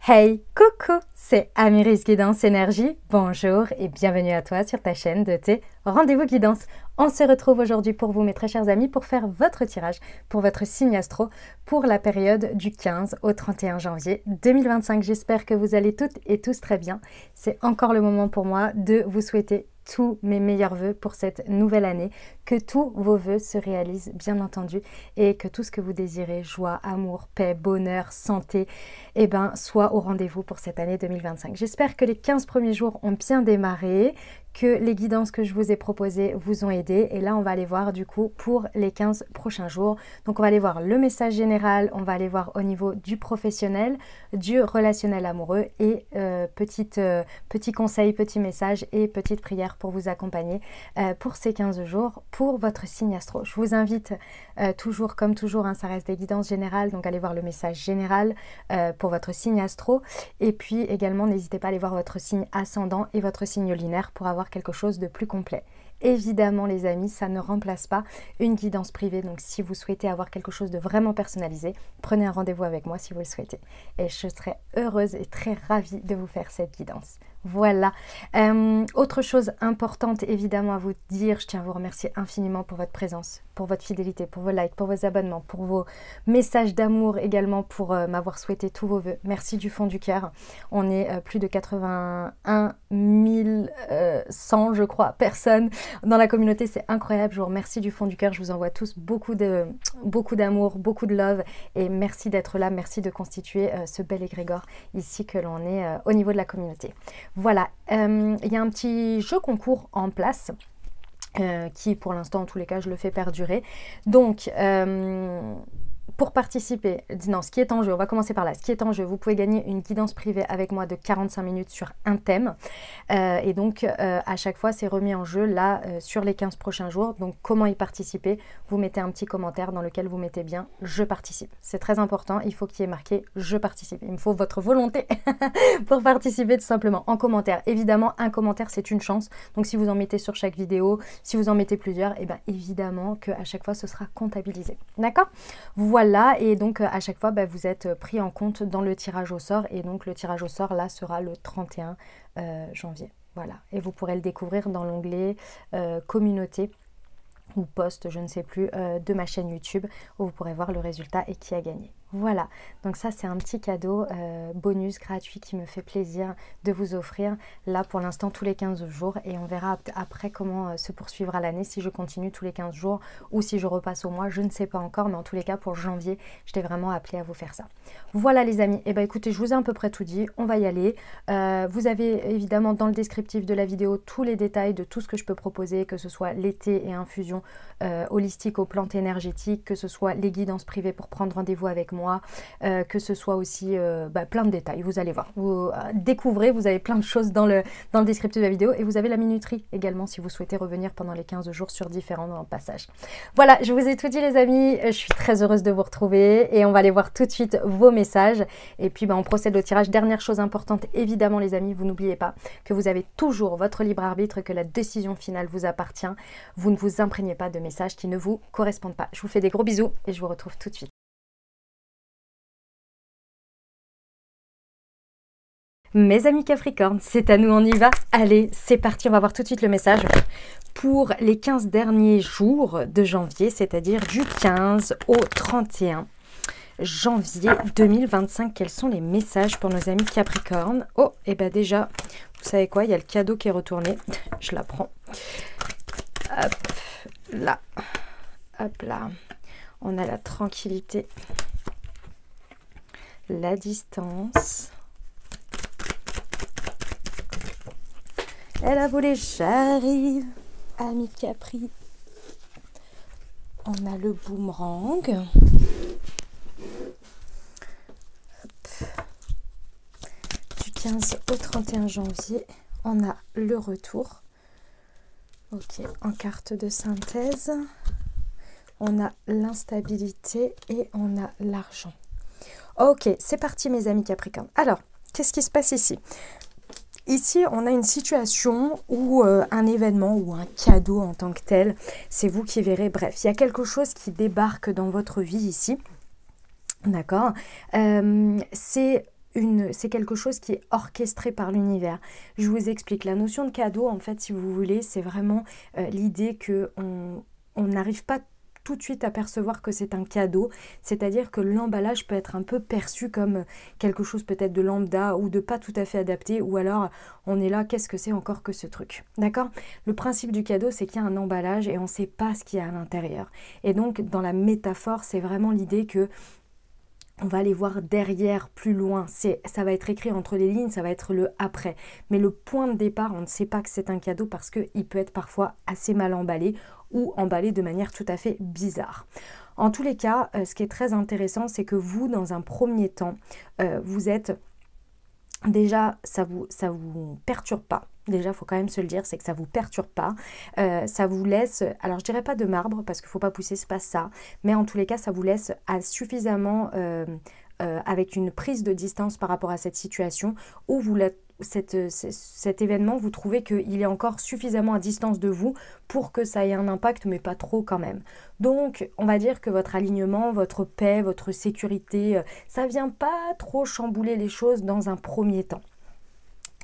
Hey, coucou, c'est Amiris Guidance Énergie. Bonjour et bienvenue à toi sur ta chaîne de tes rendez-vous guidance. On se retrouve aujourd'hui pour vous, mes très chers amis, pour faire votre tirage pour votre signe astro pour la période du 15 au 31 janvier 2025. J'espère que vous allez toutes et tous très bien. C'est encore le moment pour moi de vous souhaiter tous mes meilleurs vœux pour cette nouvelle année, que tous vos vœux se réalisent bien entendu et que tout ce que vous désirez, joie, amour, paix, bonheur, santé, soit au rendez-vous pour cette année 2025. J'espère que les 15 premiers jours ont bien démarré, que les guidances que je vous ai proposées vous ont aidé. Et là, on va aller voir du coup pour les 15 prochains jours. Donc, on va aller voir le message général, on va aller voir au niveau du professionnel, du relationnel amoureux et petits conseils, petits messages et petites prières pour vous accompagner pour ces 15 jours pour votre signe astro. Je vous invite toujours, comme toujours, ça reste des guidances générales, donc allez voir le message général pour votre signe astro. Et puis également, n'hésitez pas à aller voir votre signe ascendant et votre signe lunaire pour avoir quelque chose de plus complet. Évidemment les amis, ça ne remplace pas une guidance privée, donc si vous souhaitez avoir quelque chose de vraiment personnalisé, prenez un rendez-vous avec moi si vous le souhaitez. Et je serai heureuse et très ravie de vous faire cette guidance. Voilà. Autre chose importante évidemment à vous dire, je tiens à vous remercier infiniment pour votre présence, pour votre fidélité, pour vos likes, pour vos abonnements, pour vos messages d'amour également, pour m'avoir souhaité tous vos vœux. Merci du fond du cœur. On est plus de 81 100 je crois personnes dans la communauté, c'est incroyable. Je vous remercie du fond du cœur. Je vous envoie tous beaucoup d'amour, beaucoup de love et merci d'être là, merci de constituer ce bel égrégore ici que l'on est au niveau de la communauté. Voilà, il y a un petit jeu concours en place qui pour l'instant en tous les cas je le fais perdurer. Donc pour participer, non, ce qui est en jeu, on va commencer par là. Ce qui est en jeu, vous pouvez gagner une guidance privée avec moi de 45 minutes sur un thème. Et donc, à chaque fois, c'est remis en jeu là sur les 15 prochains jours. Donc, comment y participer? Vous mettez un petit commentaire dans lequel vous mettez bien « Je participe ». C'est très important, il faut qu'il y ait marqué « Je participe ». Il me faut votre volonté pour participer tout simplement en commentaire. Évidemment, un commentaire, c'est une chance. Donc, si vous en mettez sur chaque vidéo, si vous en mettez plusieurs, et bien évidemment qu'à chaque fois, ce sera comptabilisé. D'accord? Voilà, et donc à chaque fois, vous êtes pris en compte dans le tirage au sort. Et donc le tirage au sort, là, sera le 31 janvier. Voilà, et vous pourrez le découvrir dans l'onglet communauté ou post, je ne sais plus, de ma chaîne YouTube, où vous pourrez voir le résultat et qui a gagné. Voilà, donc ça c'est un petit cadeau bonus gratuit qui me fait plaisir de vous offrir là pour l'instant tous les 15 jours et on verra après comment se poursuivra l'année, si je continue tous les 15 jours ou si je repasse au mois, je ne sais pas encore, mais en tous les cas pour janvier, je t'ai vraiment appelé à vous faire ça. Voilà les amis, et écoutez, je vous ai à peu près tout dit, on va y aller. Vous avez évidemment dans le descriptif de la vidéo tous les détails de tout ce que je peux proposer, que ce soit les thés et infusions holistiques aux plantes énergétiques, que ce soit les guidances privées pour prendre rendez-vous avec moi, que ce soit aussi plein de détails, vous allez voir, vous découvrez, vous avez plein de choses dans le descriptif de la vidéo et vous avez la minuterie également si vous souhaitez revenir pendant les 15 jours sur différents passages. Voilà, je vous ai tout dit les amis, je suis très heureuse de vous retrouver et on va aller voir tout de suite vos messages et puis on procède au tirage. Dernière chose importante, évidemment les amis, vous n'oubliez pas que vous avez toujours votre libre arbitre, que la décision finale vous appartient, vous ne vous imprégnez pas de messages qui ne vous correspondent pas. Je vous fais des gros bisous et je vous retrouve tout de suite. Mes amis Capricorne, c'est à nous, on y va. Allez, c'est parti, on va voir tout de suite le message pour les 15 derniers jours de janvier, c'est-à-dire du 15 au 31 janvier 2025. Quels sont les messages pour nos amis Capricorne? Oh, et déjà, vous savez quoi, il y a le cadeau qui est retourné. Je la prends. Hop, là. Hop là. On a la tranquillité, la distance. Elle a volé, j'arrive, ami Capri. On a le boomerang. Hop. Du 15 au 31 janvier, on a le retour. Ok, en carte de synthèse, on a l'instabilité et on a l'argent. Ok, c'est parti mes amis Capricorne. Alors, qu'est-ce qui se passe ici ? Ici, on a une situation où un événement ou un cadeau en tant que tel, c'est vous qui verrez. Bref, il y a quelque chose qui débarque dans votre vie ici. D'accord, c'est c'est quelque chose qui est orchestré par l'univers. Je vous explique. La notion de cadeau, en fait, si vous voulez, c'est vraiment l'idée qu'on n'arrive pas tout de suite à percevoir que c'est un cadeau, c'est-à-dire que l'emballage peut être un peu perçu comme quelque chose peut-être de lambda ou de pas tout à fait adapté, ou alors on est là, qu'est-ce que c'est encore que ce truc, d'accord? Le principe du cadeau, c'est qu'il y a un emballage et on ne sait pas ce qu'il y a à l'intérieur. Et donc, dans la métaphore, c'est vraiment l'idée que on va aller voir derrière, plus loin. Ça va être écrit entre les lignes, ça va être le après. Mais le point de départ, on ne sait pas que c'est un cadeau parce qu'il peut être parfois assez mal emballé ou emballé de manière tout à fait bizarre. En tous les cas, ce qui est très intéressant, c'est que vous, dans un premier temps, vous êtes... Déjà, ça vous perturbe pas. Déjà, il faut quand même se le dire, c'est que ça vous perturbe pas. Ça vous laisse, alors je dirais pas de marbre, parce qu'il ne faut pas pousser, c'est pas ça. Mais en tous les cas, ça vous laisse suffisamment avec une prise de distance par rapport à cette situation où cet événement, vous trouvez qu'il est encore suffisamment à distance de vous pour que ça ait un impact, mais pas trop quand même. Donc, on va dire que votre alignement, votre paix, votre sécurité, ça vient pas trop chambouler les choses dans un premier temps.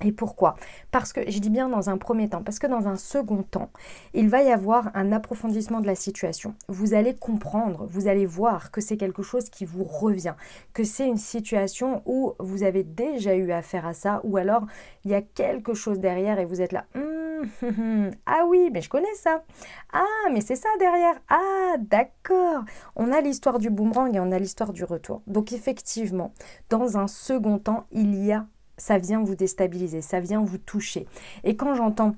Et pourquoi? Parce que, je dis bien dans un premier temps, parce que dans un second temps, il va y avoir un approfondissement de la situation. Vous allez comprendre, vous allez voir que c'est quelque chose qui vous revient, que c'est une situation où vous avez déjà eu affaire à ça, ou alors il y a quelque chose derrière et vous êtes là, ah oui, mais je connais ça. Ah, mais c'est ça derrière. Ah, d'accord. On a l'histoire du boomerang et on a l'histoire du retour. Donc effectivement, dans un second temps, ça vient vous déstabiliser, ça vient vous toucher. Et quand j'entends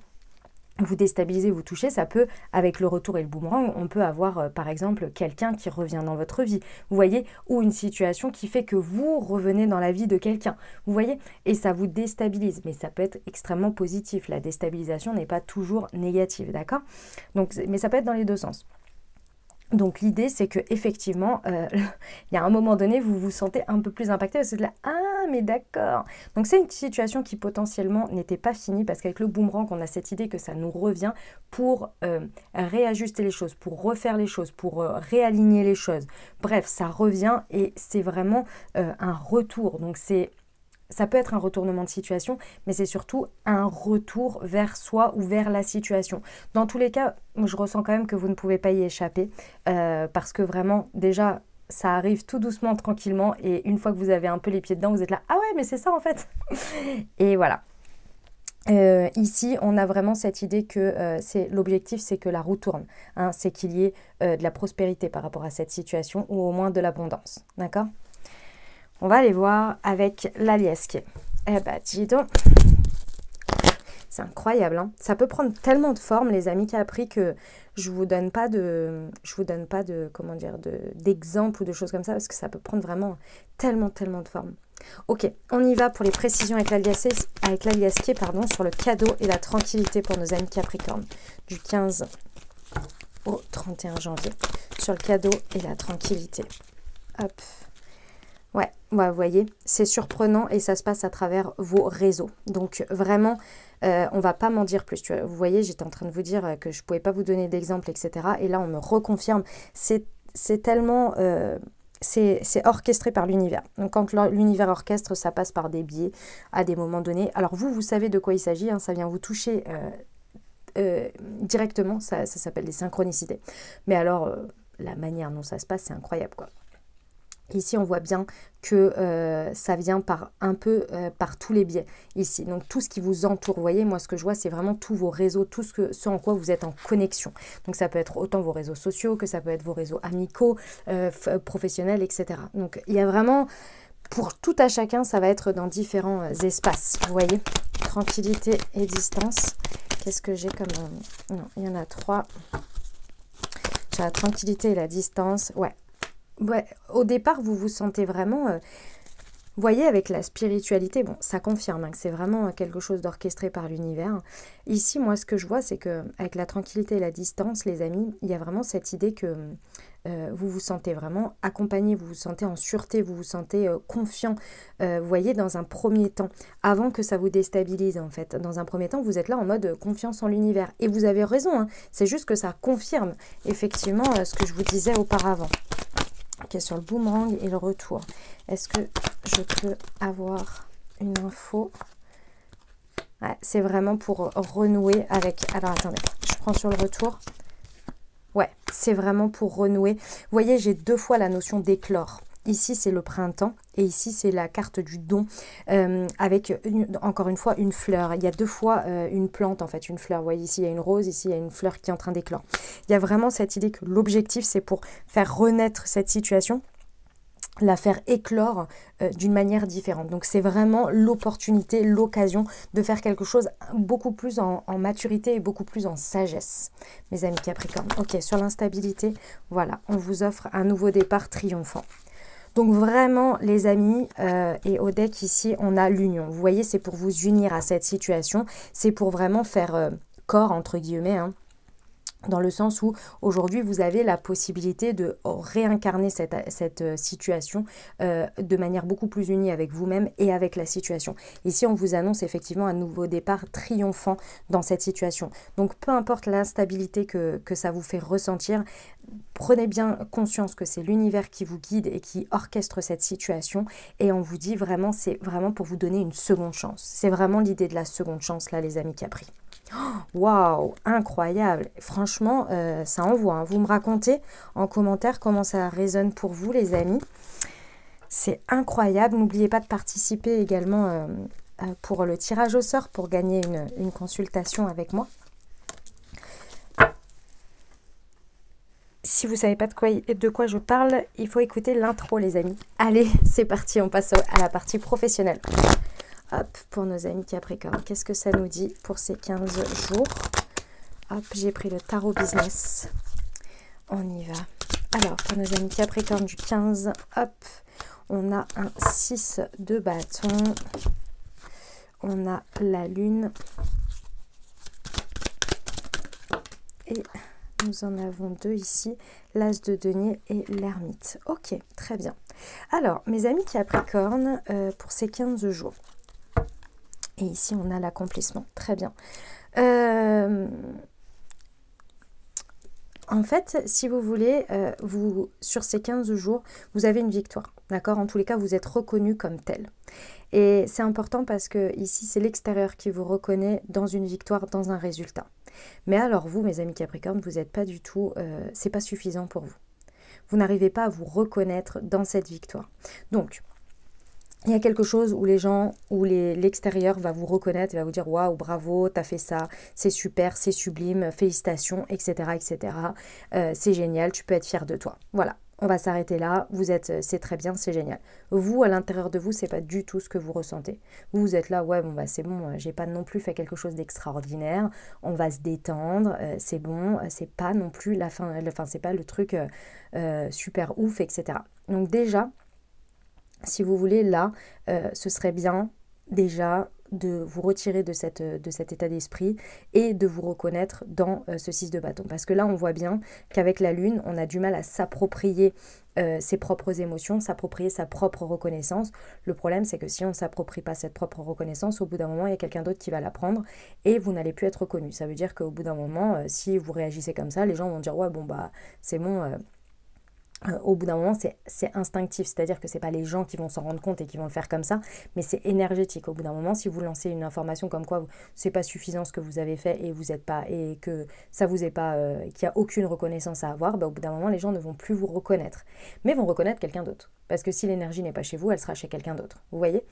vous déstabiliser, vous toucher, ça peut, avec le retour et le boomerang, on peut avoir par exemple quelqu'un qui revient dans votre vie, vous voyez, ou une situation qui fait que vous revenez dans la vie de quelqu'un, vous voyez, et ça vous déstabilise, mais ça peut être extrêmement positif, la déstabilisation n'est pas toujours négative, d'accord? Donc, mais ça peut être dans les deux sens. Donc l'idée c'est que effectivement, il y a un moment donné, vous vous sentez un peu plus impacté parce que là, ah mais d'accord. Donc c'est une situation qui potentiellement n'était pas finie parce qu'avec le boomerang, on a cette idée que ça nous revient pour réajuster les choses, pour refaire les choses, pour réaligner les choses. Bref, ça revient et c'est vraiment un retour. Donc ça peut être un retournement de situation, mais c'est surtout un retour vers soi ou vers la situation. Dans tous les cas, je ressens quand même que vous ne pouvez pas y échapper parce que vraiment, déjà, ça arrive tout doucement, tranquillement et une fois que vous avez un peu les pieds dedans, vous êtes là, ah ouais, mais c'est ça en fait. Et voilà. Ici, on a vraiment cette idée que l'objectif, c'est que la roue tourne. Hein, c'est qu'il y ait de la prospérité par rapport à cette situation ou au moins de l'abondance. D'accord ? On va aller voir avec la liesque. Eh ben, dis donc, c'est incroyable, hein. Ça peut prendre tellement de formes, les amis Capri, que je vous donne pas de, comment dire, d'exemples ou de choses comme ça, parce que ça peut prendre vraiment tellement de formes. Ok, on y va pour les précisions avec la liesque, sur le cadeau et la tranquillité pour nos amis Capricorne, du 15 au 31 janvier, sur le cadeau et la tranquillité. Hop. Ouais, vous voyez, c'est surprenant et ça se passe à travers vos réseaux. Donc vraiment, on va pas m'en dire plus. Vous voyez, j'étais en train de vous dire que je pouvais pas vous donner d'exemple, etc. Et là, on me reconfirme. C'est tellement... c'est orchestré par l'univers. Donc quand l'univers orchestre, ça passe par des biais à des moments donnés. Alors vous savez de quoi il s'agit, hein, ça vient vous toucher directement, ça s'appelle des synchronicités. Mais alors, la manière dont ça se passe, c'est incroyable, quoi. Ici, on voit bien que ça vient par tous les biais ici. Donc, tout ce qui vous entoure, vous voyez, moi, ce que je vois, c'est vraiment tous vos réseaux, tout ce en quoi vous êtes en connexion. Donc, ça peut être autant vos réseaux sociaux que ça peut être vos réseaux amicaux, professionnels, etc. Donc, il y a vraiment, pour tout à chacun, ça va être dans différents espaces, vous voyez. Tranquillité et distance. Qu'est-ce que j'ai comme... Non, il y en a 3. Sur la tranquillité et la distance, ouais. Ouais, au départ, vous vous sentez vraiment, vous voyez, avec la spiritualité, bon, ça confirme hein, que c'est vraiment quelque chose d'orchestré par l'univers. Ici, moi, ce que je vois, c'est que avec la tranquillité et la distance, les amis, il y a vraiment cette idée que vous vous sentez vraiment accompagné, vous vous sentez en sûreté, vous vous sentez confiant, vous voyez, dans un premier temps, avant que ça vous déstabilise, en fait. Dans un premier temps, vous êtes là en mode confiance en l'univers. Et vous avez raison, hein, c'est juste que ça confirme, effectivement, ce que je vous disais auparavant. Ok, sur le boomerang et le retour. Est-ce que je peux avoir une info? Ouais, c'est vraiment pour renouer avec... Alors, attendez, je prends sur le retour. Ouais, c'est vraiment pour renouer. Vous voyez, j'ai 2 fois la notion d'éclore. Ici, c'est le printemps et ici, c'est la carte du don avec, encore une fois, une fleur. Il y a 2 fois une plante, en fait, une fleur. Vous voyez, ici, il y a une rose, ici, il y a une fleur qui est en train d'éclore. Il y a vraiment cette idée que l'objectif, c'est pour faire renaître cette situation, la faire éclore d'une manière différente. Donc, c'est vraiment l'opportunité, l'occasion de faire quelque chose beaucoup plus en maturité et beaucoup plus en sagesse, mes amis Capricorne. Ok, sur l'instabilité, voilà, on vous offre un nouveau départ triomphant. Donc vraiment, les amis, et au deck ici, on a l'union. Vous voyez, c'est pour vous unir à cette situation. C'est pour vraiment faire corps, entre guillemets, hein, dans le sens où aujourd'hui, vous avez la possibilité de réincarner cette situation de manière beaucoup plus unie avec vous-même et avec la situation. Ici, on vous annonce effectivement un nouveau départ triomphant dans cette situation. Donc, peu importe l'instabilité que ça vous fait ressentir, prenez bien conscience que c'est l'univers qui vous guide et qui orchestre cette situation. Et on vous dit vraiment, c'est vraiment pour vous donner une seconde chance. C'est vraiment l'idée de la seconde chance, là, les amis Capri. Waouh, incroyable. Franchement, ça envoie. Hein. Vous me racontez en commentaire comment ça résonne pour vous, les amis. C'est incroyable. N'oubliez pas de participer également pour le tirage au sort pour gagner une consultation avec moi. Si vous ne savez pas de quoi je parle, il faut écouter l'intro, les amis. Allez, c'est parti, on passe à la partie professionnelle. Hop, pour nos amis Capricorne, qu'est-ce que ça nous dit pour ces 15 jours? Hop, j'ai pris le tarot business. On y va. Alors, pour nos amis Capricorne du 15, hop, on a un 6 de bâton. On a la lune. Et nous en avons 2 ici, l'as de denier et l'ermite. Ok, très bien. Alors, mes amis Capricorne, pour ces 15 jours. Et ici, on a l'accomplissement. Très bien. En fait, si vous voulez, sur ces 15 jours, vous avez une victoire. D'accord? En tous les cas, vous êtes reconnu comme tel. Et c'est important parce que ici, c'est l'extérieur qui vous reconnaît dans une victoire, dans un résultat. Mais alors vous, mes amis Capricorne, vous n'êtes pas du tout... c'est pas suffisant pour vous. Vous n'arrivez pas à vous reconnaître dans cette victoire. Donc, il y a quelque chose où les gens, où l'extérieur va vous reconnaître et va vous dire « Waouh, bravo, t'as fait ça, c'est super, c'est sublime, félicitations, etc. etc. C'est génial, tu peux être fier de toi. » Voilà, on va s'arrêter là, c'est très bien, c'est génial. Vous, à l'intérieur de vous, c'est pas du tout ce que vous ressentez. Vous êtes là, ouais, bon, bah c'est bon, j'ai pas non plus fait quelque chose d'extraordinaire, on va se détendre, c'est bon, c'est pas non plus la fin, c'est pas le truc super ouf, etc. Donc déjà, si vous voulez, là, ce serait bien déjà de vous retirer de cet état d'esprit et de vous reconnaître dans ce 6 de bâton. Parce que là, on voit bien qu'avec la lune, on a du mal à s'approprier ses propres émotions, s'approprier sa propre reconnaissance. Le problème, c'est que si on ne s'approprie pas cette propre reconnaissance, au bout d'un moment, il y a quelqu'un d'autre qui va la prendre et vous n'allez plus être reconnu. Ça veut dire qu'au bout d'un moment, si vous réagissez comme ça, les gens vont dire « Ouais, bon, bah, c'est bon... au bout d'un moment, c'est instinctif, c'est-à-dire que ce n'est pas les gens qui vont s'en rendre compte et qui vont le faire comme ça, mais c'est énergétique. Au bout d'un moment, si vous lancez une information comme quoi c'est pas suffisant ce que vous avez fait et vous êtes pas et que ça vous est pas, qu'il n'y a aucune reconnaissance à avoir, bah, au bout d'un moment, les gens ne vont plus vous reconnaître, mais vont reconnaître quelqu'un d'autre. Parce que si l'énergie n'est pas chez vous, elle sera chez quelqu'un d'autre. Vous voyez?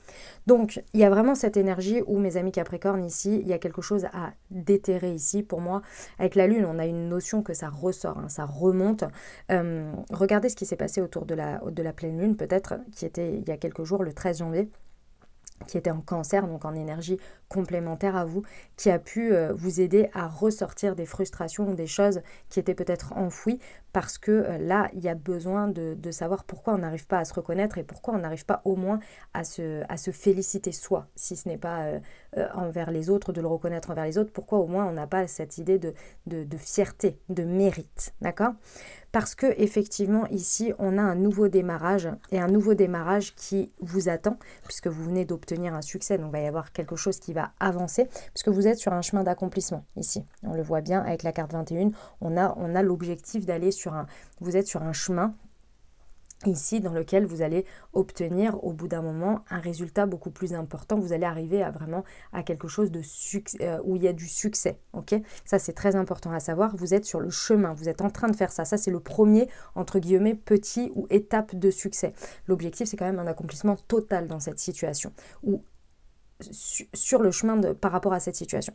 Donc, il y a vraiment cette énergie où, mes amis Capricorne, ici, il y a quelque chose à déterrer ici. Pour moi, avec la Lune, on a une notion que ça ressort, hein, ça remonte. Regardez ce qui s'est passé autour de la pleine Lune, peut-être, qui était il y a quelques jours, le 13 janvier, qui était en cancer, donc en énergie complémentaire à vous, qui a pu vous aider à ressortir des frustrations ou des choses qui étaient peut-être enfouies, parce que là, il y a besoin de savoir pourquoi on n'arrive pas à se reconnaître et pourquoi on n'arrive pas au moins à se féliciter soi, si ce n'est pas envers les autres, de le reconnaître envers les autres, pourquoi au moins on n'a pas cette idée de fierté, de mérite, d'accord ? Parce que effectivement ici on a un nouveau démarrage et un nouveau démarrage qui vous attend puisque vous venez d'obtenir un succès, donc il va y avoir quelque chose qui va avancer puisque vous êtes sur un chemin d'accomplissement ici. On le voit bien avec la carte 21, on a l'objectif d'aller vous êtes sur un chemin ici dans lequel vous allez obtenir au bout d'un moment un résultat beaucoup plus important. Vous allez arriver à vraiment à quelque chose de où il y a du succès. Ok, ça c'est très important à savoir. Vous êtes sur le chemin, vous êtes en train de faire ça. Ça c'est le premier entre guillemets petit ou étape de succès. L'objectif c'est quand même un accomplissement total dans cette situation ou sur le chemin par rapport à cette situation.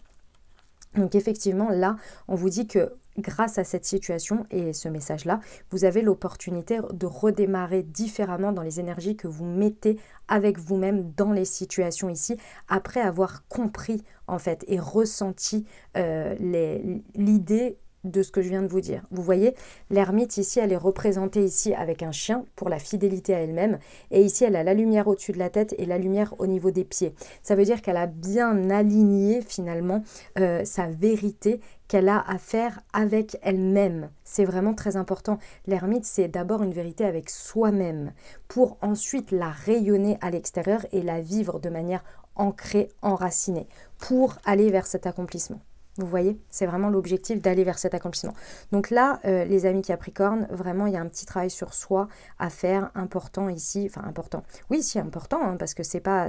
Donc effectivement, là, on vous dit que grâce à cette situation et ce message-là, vous avez l'opportunité de redémarrer différemment dans les énergies que vous mettez avec vous-même dans les situations ici, après avoir compris en fait et ressenti l'idée de ce que je viens de vous dire. Vous voyez, l'ermite ici, elle est représentée ici avec un chien pour la fidélité à elle-même. Et ici, elle a la lumière au-dessus de la tête et la lumière au niveau des pieds. Ça veut dire qu'elle a bien aligné finalement sa vérité qu'elle a à faire avec elle-même. C'est vraiment très important. L'ermite, c'est d'abord une vérité avec soi-même pour ensuite la rayonner à l'extérieur et la vivre de manière ancrée, enracinée pour aller vers cet accomplissement. Vous voyez, c'est vraiment l'objectif d'aller vers cet accomplissement. Donc là, les amis Capricorne, vraiment, il y a un petit travail sur soi à faire, important ici. Enfin, important. Oui, si, important, hein, parce que c'est pas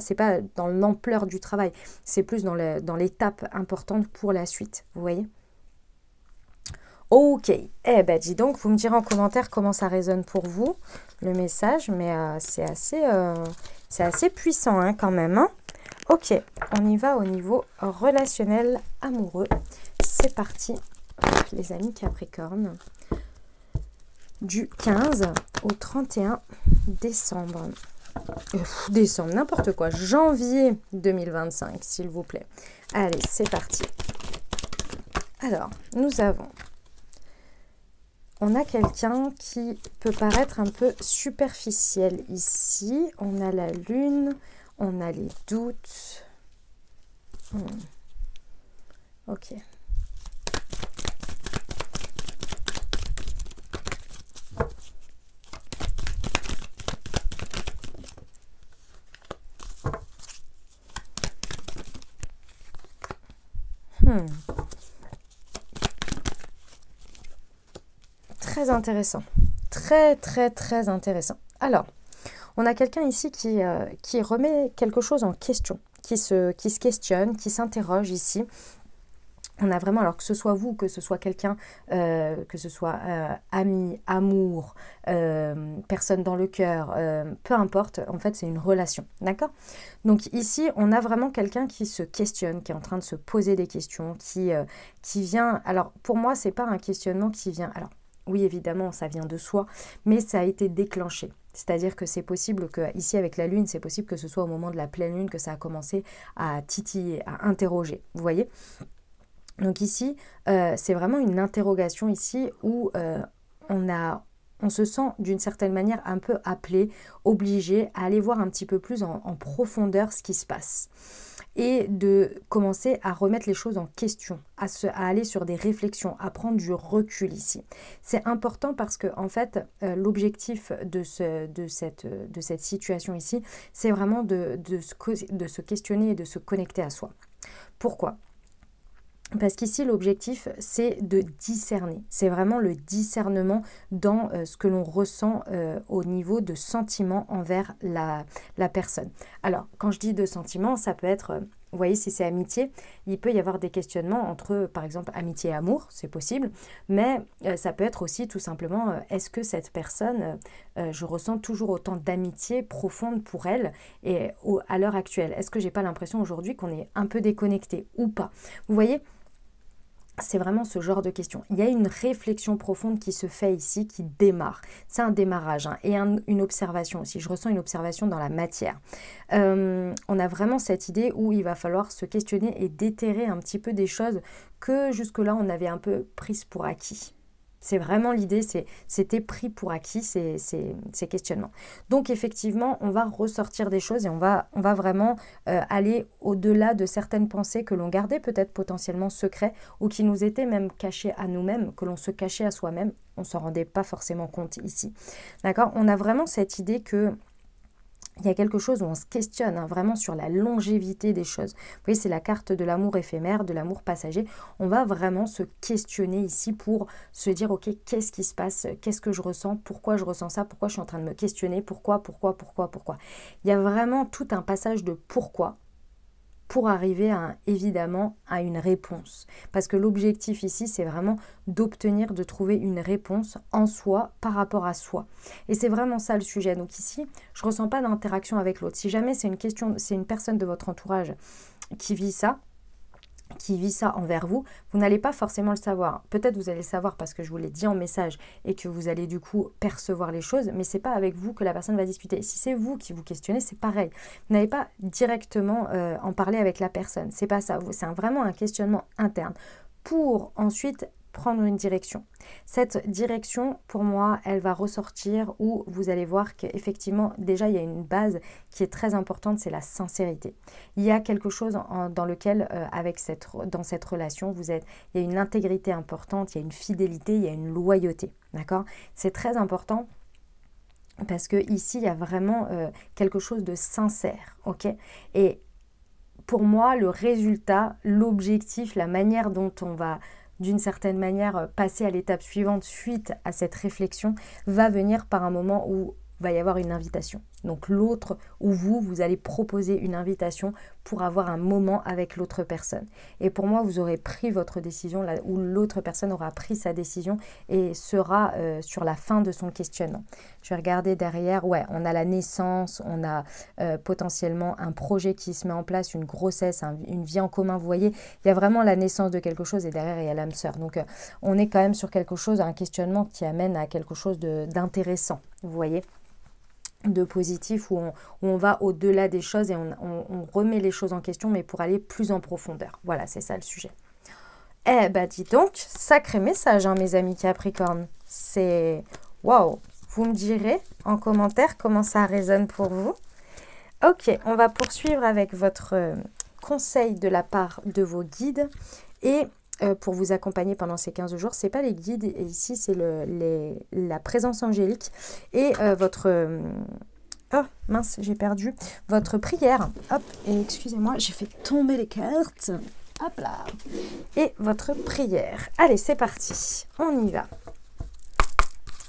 dans l'ampleur du travail. C'est plus dans l'étape importante pour la suite. Vous voyez? Ok. Eh ben, dis donc, vous me direz en commentaire comment ça résonne pour vous, le message. Mais c'est assez puissant, hein, quand même, hein. Ok, on y va au niveau relationnel, amoureux. C'est parti, les amis Capricorne. Du 15 au 31 décembre. Décembre, n'importe quoi. Janvier 2025, s'il vous plaît. Allez, c'est parti. Alors, on a quelqu'un qui peut paraître un peu superficiel ici. On a la lune. On a les doutes. Ok. Très intéressant. Très, très, très intéressant. Alors, on a quelqu'un ici qui remet quelque chose en question, qui se questionne, qui s'interroge ici. On a vraiment, alors que ce soit vous, que ce soit quelqu'un, que ce soit ami, amour, personne dans le cœur, peu importe, en fait c'est une relation, d'accord? Donc ici, on a vraiment quelqu'un qui se questionne, qui est en train de se poser des questions, qui vient, alors pour moi c'est pas un questionnement qui vient, alors oui évidemment ça vient de soi, mais ça a été déclenché. C'est-à-dire que c'est possible que, ici avec la lune, c'est possible que ce soit au moment de la pleine lune que ça a commencé à titiller, à interroger, vous voyez? Donc ici, c'est vraiment une interrogation ici où on se sent d'une certaine manière un peu appelé, obligé à aller voir un petit peu plus en profondeur ce qui se passe et de commencer à remettre les choses en question, à aller sur des réflexions, à prendre du recul ici. C'est important parce que en fait, l'objectif de cette situation ici, c'est vraiment de se questionner et de se connecter à soi. Pourquoi ? Parce qu'ici, l'objectif, c'est de discerner. C'est vraiment le discernement dans ce que l'on ressent au niveau de sentiments envers la personne. Alors, quand je dis de sentiments, ça peut être, vous voyez, si c'est amitié, il peut y avoir des questionnements entre, par exemple, amitié et amour, c'est possible. Mais ça peut être aussi tout simplement, est-ce que cette personne, je ressens toujours autant d'amitié profonde pour elle et à l'heure actuelle? Est-ce que j'ai pas l'impression aujourd'hui qu'on est un peu déconnecté ou pas? Vous voyez, c'est vraiment ce genre de questions. Il y a une réflexion profonde qui se fait ici, qui démarre. C'est un démarrage hein, et une observation aussi. Je ressens une observation dans la matière. On a vraiment cette idée où il va falloir se questionner et déterrer un petit peu des choses que jusque-là on avait un peu prises pour acquis. C'est vraiment l'idée, c'était pris pour acquis ces questionnements. Donc effectivement, on va ressortir des choses et on va vraiment aller au-delà de certaines pensées que l'on gardait peut-être potentiellement secrets ou qui nous étaient même cachées à nous-mêmes, que l'on se cachait à soi-même. On ne s'en rendait pas forcément compte ici. D'accord ? On a vraiment cette idée que il y a quelque chose où on se questionne vraiment sur la longévité des choses. Vous voyez, c'est la carte de l'amour éphémère, de l'amour passager. On va vraiment se questionner ici pour se dire, ok, qu'est-ce qui se passe? Qu'est-ce que je ressens? Pourquoi je ressens ça? Pourquoi je suis en train de me questionner? Pourquoi? Il y a vraiment tout un passage de pourquoi pour arriver évidemment à une réponse. Parce que l'objectif ici, c'est vraiment d'obtenir, de trouver une réponse en soi par rapport à soi. Et c'est vraiment ça le sujet. Donc ici, je ne ressens pas d'interaction avec l'autre. Si jamais c'est une personne de votre entourage qui vit ça envers vous, vous n'allez pas forcément le savoir. Peut-être vous allez le savoir parce que je vous l'ai dit en message et que vous allez du coup percevoir les choses, mais c'est pas avec vous que la personne va discuter. Si c'est vous qui vous questionnez, c'est pareil. Vous n'allez pas directement en parler avec la personne. C'est pas ça. C'est vraiment un questionnement interne pour ensuite prendre une direction. Cette direction, pour moi, elle va ressortir où vous allez voir qu'effectivement, déjà, il y a une base qui est très importante, c'est la sincérité. Il y a quelque chose dans lequel, dans cette relation, il y a une intégrité importante, il y a une fidélité, il y a une loyauté. D'accord? C'est très important. Parce que ici, il y a vraiment quelque chose de sincère. Ok? Et pour moi, le résultat, l'objectif, la manière dont on va d'une certaine manière passer à l'étape suivante suite à cette réflexion va venir par un moment où va y avoir une invitation. Donc l'autre ou vous allez proposer une invitation pour avoir un moment avec l'autre personne. Et pour moi, vous aurez pris votre décision là où l'autre personne aura pris sa décision et sera sur la fin de son questionnement. Je vais regarder derrière, ouais, on a la naissance, on a potentiellement un projet qui se met en place, une grossesse, une vie en commun. Vous voyez, il y a vraiment la naissance de quelque chose et derrière, il y a l'âme sœur. Donc on est quand même sur quelque chose, un questionnement qui amène à quelque chose d'intéressant, vous voyez, de positif, où on va au-delà des choses et on remet les choses en question, mais pour aller plus en profondeur. Voilà, c'est ça le sujet. Eh ben, dis donc, sacré message, hein, mes amis Capricorne. C'est... Waouh! Vous me direz en commentaire comment ça résonne pour vous. Ok, on va poursuivre avec votre conseil de la part de vos guides. Et pour vous accompagner pendant ces 15 jours, c'est pas les guides, et ici c'est la présence angélique et votre... oh mince, j'ai perdu votre prière. Hop, et excusez-moi, j'ai fait tomber les cartes. Hop là. Et votre prière. Allez, c'est parti. On y va.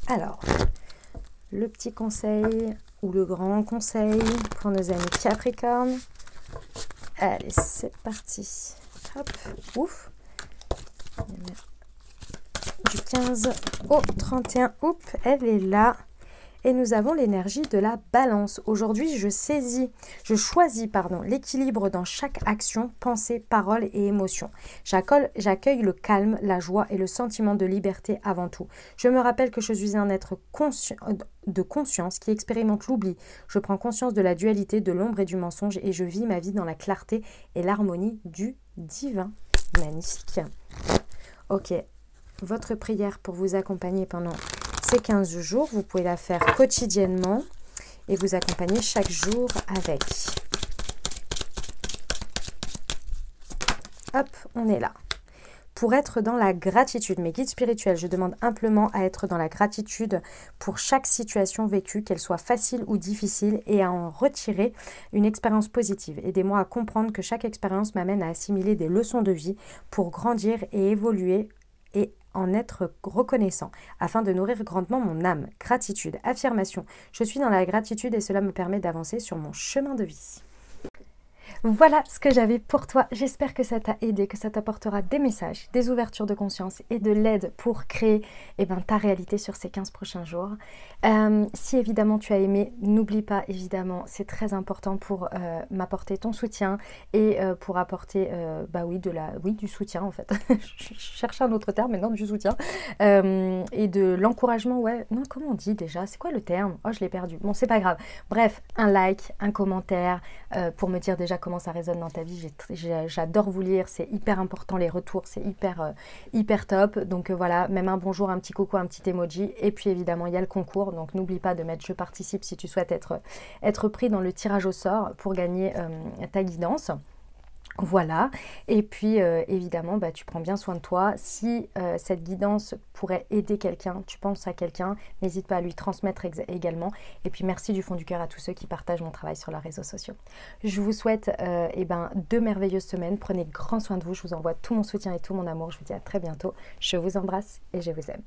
Alors, le petit conseil ou le grand conseil pour nos amis Capricorne. Allez, c'est parti. Hop, ouf. Du 15 au 31, oups, elle est là. Et nous avons l'énergie de la balance. Aujourd'hui, je choisis l'équilibre dans chaque action, pensée, parole et émotion. J'accueille le calme, la joie et le sentiment de liberté avant tout. Je me rappelle que je suis un être de conscience qui expérimente l'oubli. Je prends conscience de la dualité, de l'ombre et du mensonge et je vis ma vie dans la clarté et l'harmonie du divin. Magnifique. Ok, votre prière pour vous accompagner pendant ces 15 jours, vous pouvez la faire quotidiennement et vous accompagner chaque jour avec. Hop, on est là. Pour être dans la gratitude, mes guides spirituels, je demande humblement à être dans la gratitude pour chaque situation vécue, qu'elle soit facile ou difficile, et à en retirer une expérience positive. Aidez-moi à comprendre que chaque expérience m'amène à assimiler des leçons de vie pour grandir et évoluer et en être reconnaissant, afin de nourrir grandement mon âme. Gratitude, affirmation. Je suis dans la gratitude et cela me permet d'avancer sur mon chemin de vie. Voilà ce que j'avais pour toi. J'espère que ça t'a aidé, que ça t'apportera des messages, des ouvertures de conscience et de l'aide pour créer ta réalité sur ces 15 prochains jours. Si évidemment tu as aimé, n'oublie pas, évidemment, c'est très important pour m'apporter ton soutien et pour apporter du soutien en fait. Je cherchais un autre terme, mais non, du soutien. Et de l'encouragement, ouais. Non, comment on dit déjà? C'est quoi le terme? Oh, je l'ai perdu. Bon, c'est pas grave. Bref, un like, un commentaire pour me dire déjà comment ça résonne dans ta vie. J'adore vous lire, c'est hyper important, les retours, c'est hyper top. Donc voilà, même un bonjour, un petit coucou, un petit emoji. Et puis évidemment, il y a le concours, donc n'oublie pas de mettre je participe si tu souhaites être pris dans le tirage au sort pour gagner ta guidance. Voilà, et puis évidemment, tu prends bien soin de toi. Si cette guidance pourrait aider quelqu'un, tu penses à quelqu'un, n'hésite pas à lui transmettre également. Et puis merci du fond du cœur à tous ceux qui partagent mon travail sur leurs réseaux sociaux. Je vous souhaite 2 merveilleuses semaines. Prenez grand soin de vous. Je vous envoie tout mon soutien et tout mon amour. Je vous dis à très bientôt. Je vous embrasse et je vous aime.